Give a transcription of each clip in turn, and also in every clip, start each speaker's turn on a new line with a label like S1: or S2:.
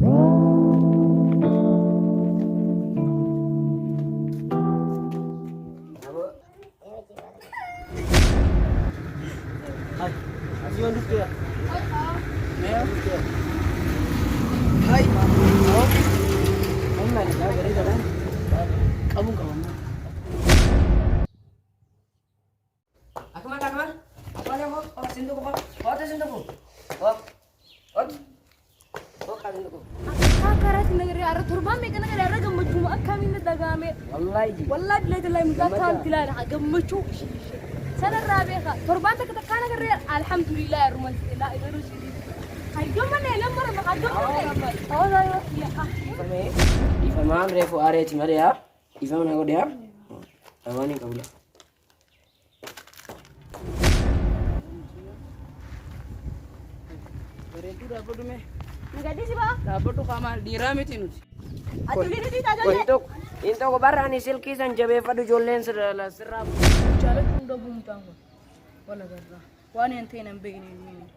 S1: Así on dia. Meo. Hai. Oh. Mana dah beri dah. Kamu kamu. Akmal. Apa ni kau? Oh, sindu kau. Kau tu sindu kau. Oh. Oh. Oh, kau sindu kau.
S2: Akarat negeri arah turban mereka negeri arah gemuk cuma kami ni dagame.
S1: Wallahi.
S2: Wallahi bila dalam muka tilar gemuk cuk. Sana rabiha turban tak kita kana negeri alhamdulillah rumah la ibaru sini. Hai gemuk ni lembar mak gemuk. Oh dah ya.
S1: Ifamam refu are timare ya. Ifam na godia. Awani kabula. Beretu dapat tu me.
S2: Negeri sih pak?
S1: Dapat tu kamar diramit ini.
S2: Aduh ini tidak ada.
S1: Into ko barani silki san jabe fadu jollen la sirab.
S2: Jalan tunda bumtang. Wala garra. Wani ente nan begini ni.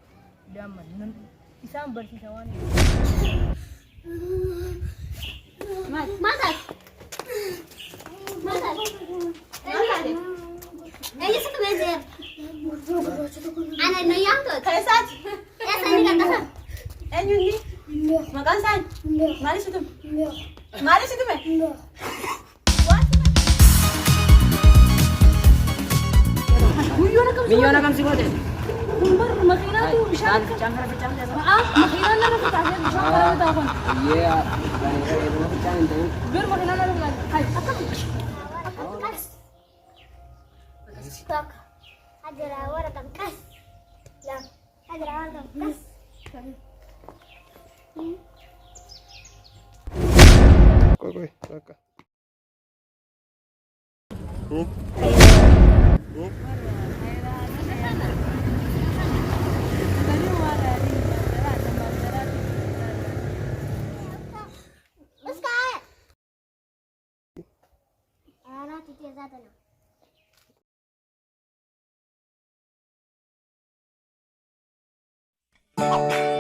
S2: Daman nan isam bersi sawani. Masak.
S3: Ini satu meja. Anak noyang tu. Kaisat. Ya saya ni kata.
S2: Enyundi. Makan san. Mari situ. Mari situ me.
S1: Miyona kam sibote.
S2: Kumbar makina tu bisa.
S1: Changara changara.
S2: Makina na na kita ada bisa kalau tahu kan.
S1: Iya, bani kare rumah changin tu.
S2: Bir makina na na. Hai, akan.
S3: Stok. Ada rawar atau kas. Ya. Ada rawar atau kas.
S4: Koi, kakak.
S3: Thank you.